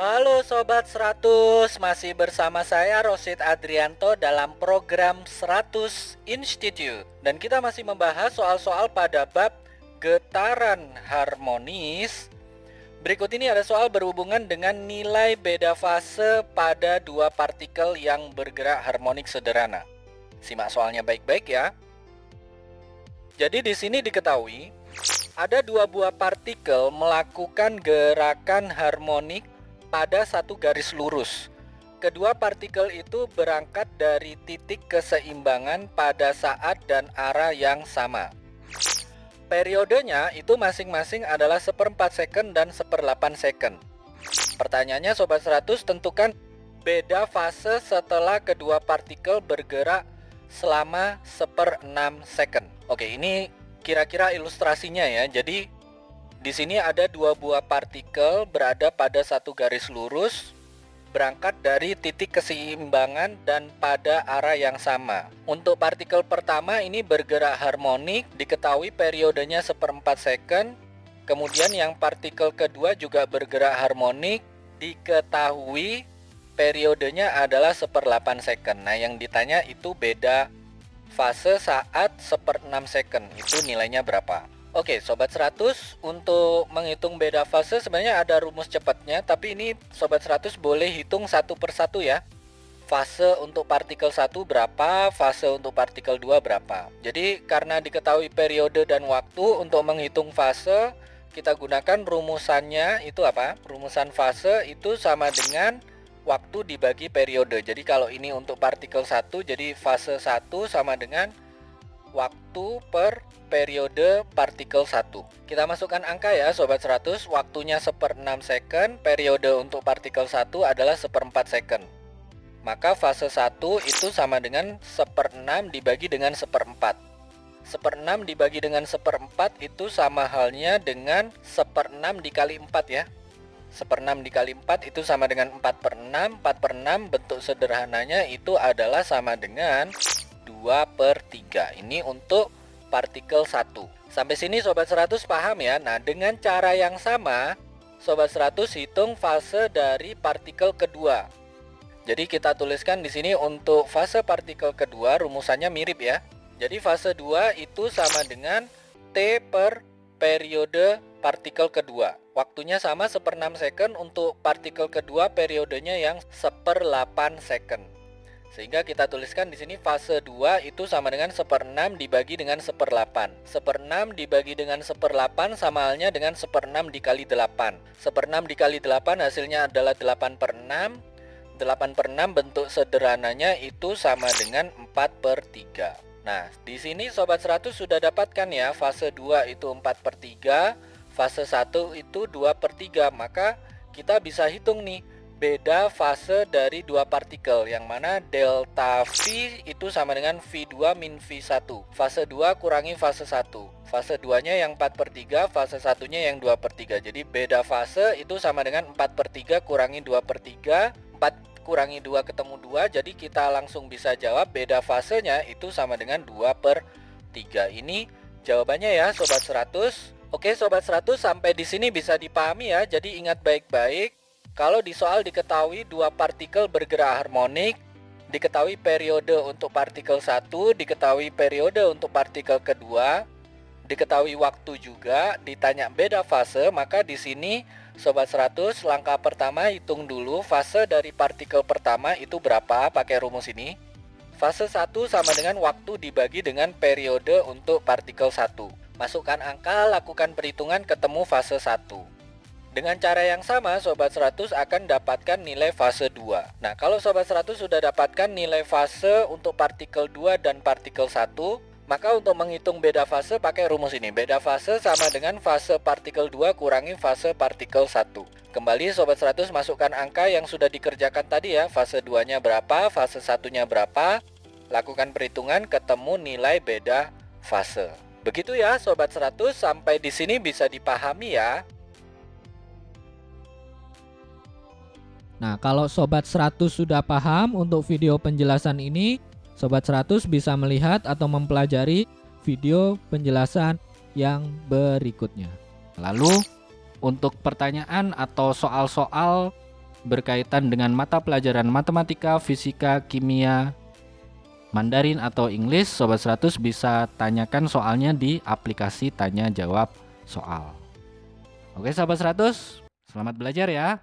Halo Sobat 100, masih bersama saya Rosid Adrianto dalam program 100 Institute. Dan kita masih membahas soal-soal pada bab getaran harmonis. Berikut ini ada soal berhubungan dengan nilai beda fase pada dua partikel yang bergerak harmonik sederhana. Simak soalnya baik-baik ya. Jadi di sini diketahui ada dua buah partikel melakukan gerakan harmonik pada satu garis lurus. Kedua partikel itu berangkat dari titik keseimbangan pada saat dan arah yang sama. Periodenya itu masing-masing adalah 1/4 second dan 1/8 second. Pertanyaannya Sobat 100, tentukan beda fase setelah kedua partikel bergerak selama 1/6 second. Oke, ini kira-kira ilustrasinya ya. Jadi di sini ada dua buah partikel berada pada satu garis lurus, berangkat dari titik keseimbangan dan pada arah yang sama. Untuk partikel pertama ini bergerak harmonik, diketahui periodenya 1/4 second. Kemudian yang partikel kedua juga bergerak harmonik, diketahui periodenya adalah 1/8 second. Nah, yang ditanya itu beda fase saat 1/6 second, itu nilainya berapa? Oke Sobat 100, untuk menghitung beda fase sebenarnya ada rumus cepatnya, tapi ini Sobat 100 boleh hitung satu persatu ya. Fase untuk partikel 1 berapa, fase untuk partikel 2 berapa. Jadi karena diketahui periode dan waktu, untuk menghitung fase kita gunakan rumusannya itu apa? Rumusan fase itu sama dengan waktu dibagi periode. Jadi kalau ini untuk partikel 1, jadi fase 1 sama dengan waktu per periode partikel 1. Kita masukkan angka ya Sobat 100. Waktunya 1/6 second, periode untuk partikel 1 adalah 1/4 second. Maka fase 1 itu sama dengan 1/6 dibagi dengan 1/4. 1/6 dibagi dengan 1/4 itu sama halnya dengan 1/6 dikali 4 ya. 1/6 dikali 4 itu sama dengan 4/6. 4/6 bentuk sederhananya itu adalah sama dengan 2/3. Ini untuk partikel 1. Sampai sini Sobat 100 paham ya? Nah, dengan cara yang sama, Sobat 100 hitung fase dari partikel kedua. Jadi kita tuliskan di sini untuk fase partikel kedua, rumusannya mirip ya. Jadi fase 2 itu sama dengan T per periode partikel kedua. Waktunya sama 1/6 second, untuk partikel kedua periodenya yang 1/8 second. Sehingga kita tuliskan di sini fase 2 itu sama dengan 1/6 dibagi dengan 1/8. 1/6 dibagi dengan 1/8 sama halnya dengan 1/6 dikali 8. 1/6 dikali 8 hasilnya adalah 8/6. 8/6 bentuk sederhananya itu sama dengan 4/3. Nah, di sini Sobat 100 sudah dapatkan ya, fase 2 itu 4/3, fase 1 itu 2/3. Maka kita bisa hitung nih beda fase dari dua partikel, yang mana delta V itu sama dengan V2 min V1. Fase 2 kurangi fase 1. Fase 2-nya yang 4/3, fase 1-nya yang 2/3. Jadi beda fase itu sama dengan 4/3 kurangi 2/3. 4 kurangi 2 ketemu 2, jadi kita langsung bisa jawab beda fasenya itu sama dengan 2/3. Ini jawabannya ya Sobat 100. Oke Sobat 100, sampai di sini bisa dipahami ya. Jadi ingat baik-baik, kalau di soal diketahui dua partikel bergerak harmonik, diketahui periode untuk partikel 1, diketahui periode untuk partikel kedua, diketahui waktu juga, ditanya beda fase, maka di sini Sobat 100, langkah pertama hitung dulu fase dari partikel pertama itu berapa pakai rumus ini. Fase 1 sama dengan waktu dibagi dengan periode untuk partikel 1. Masukkan angka, lakukan perhitungan, ketemu fase 1. Dengan cara yang sama, Sobat 100 akan dapatkan nilai fase 2. Nah, kalau Sobat 100 sudah dapatkan nilai fase untuk partikel 2 dan partikel 1, maka untuk menghitung beda fase pakai rumus ini. Beda fase sama dengan fase partikel 2 kurangi fase partikel 1. Kembali Sobat 100 masukkan angka yang sudah dikerjakan tadi ya. Fase 2-nya berapa, fase 1-nya berapa. Lakukan perhitungan, ketemu nilai beda fase. Begitu ya Sobat 100, sampai di sini bisa dipahami ya. Nah, kalau Sobat 100 sudah paham untuk video penjelasan ini, Sobat 100 bisa melihat atau mempelajari video penjelasan yang berikutnya. Lalu, untuk pertanyaan atau soal-soal berkaitan dengan mata pelajaran matematika, fisika, kimia, Mandarin atau English, Sobat 100 bisa tanyakan soalnya di aplikasi tanya jawab soal. Oke Sobat 100, selamat belajar ya.